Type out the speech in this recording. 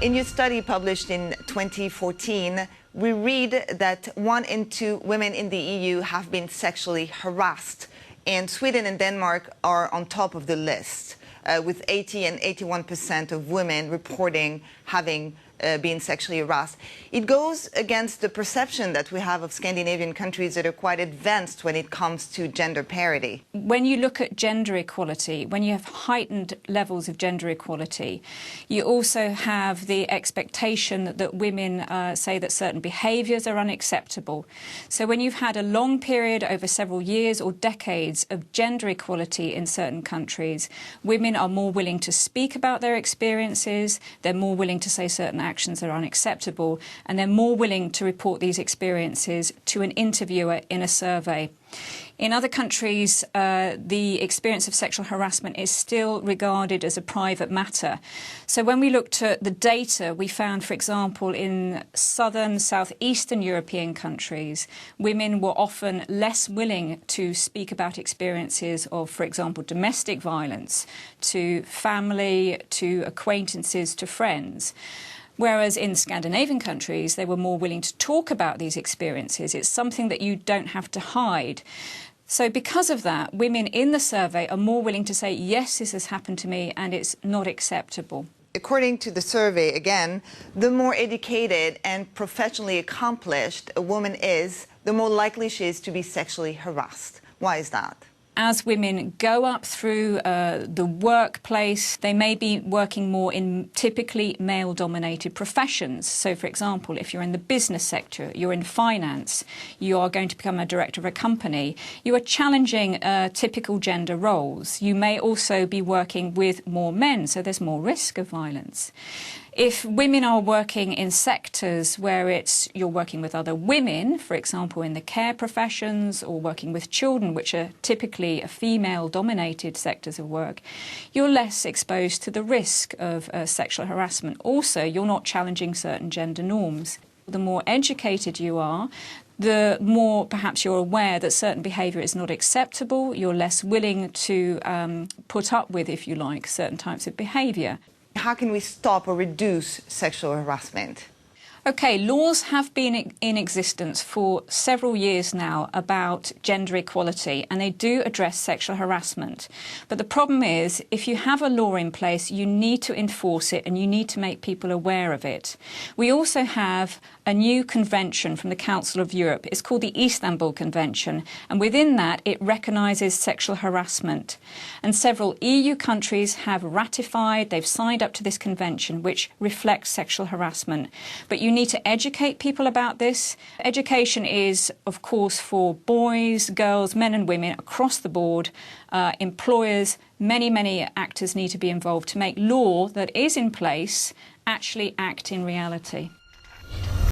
In your study published in 2014, we read that 1 in 2 women in the EU have been sexually harassed, and Sweden and Denmark are on top of the list, with 80 and 81% of women reporting having been sexually harassed. It goes against the perception that we have of Scandinavian countries that are quite advanced when it comes to gender parity. When you look at gender equality, when you have heightened levels of gender equality, you also have the expectation that women say that certain behaviours are unacceptable. So when you've had a long period over several years or decades of gender equality in certain countries, women are more willing to speak about their experiences, they're more willing to say certain actions are unacceptable, and they're more willing to report these experiences to an interviewer in a survey. In other countries, the experience of sexual harassment is still regarded as a private matter. So when we looked at the data, we found, for example, in southern, southeastern European countries, women were often less willing to speak about experiences of, for example, domestic violence to family, to acquaintances, to friends. Whereas in Scandinavian countries, they were more willing to talk about these experiences. It's something that you don't have to hide. So because of that, women in the survey are more willing to say, yes, this has happened to me and it's not acceptable. According to the survey, again, the more educated and professionally accomplished a woman is, the more likely she is to be sexually harassed. Why is that? As women go up through the workplace, they may be working more in typically male-dominated professions. So, for example, if you're in the business sector, you're in finance, you are going to become a director of a company, you are challenging typical gender roles. You may also be working with more men, so there's more risk of violence. If women are working in sectors where you're working with other women, for example, in the care professions or working with children, which are typically female-dominated sectors of work, you're less exposed to the risk of sexual harassment. Also, you're not challenging certain gender norms. The more educated you are, the more perhaps you're aware that certain behaviour is not acceptable. You're less willing to put up with, if you like, certain types of behaviour. How can we stop or reduce sexual harassment? OK, laws have been in existence for several years now about gender equality, and they do address sexual harassment. But the problem is, if you have a law in place, you need to enforce it and you need to make people aware of it. We also have a new convention from the Council of Europe. It's called the Istanbul Convention, and within that it recognises sexual harassment. And several EU countries have ratified, they've signed up to this convention, which reflects sexual harassment. But you need to educate people about this. Education is, of course, for boys, girls, men and women across the board. Employers, many actors need to be involved to make law that is in place actually act in reality.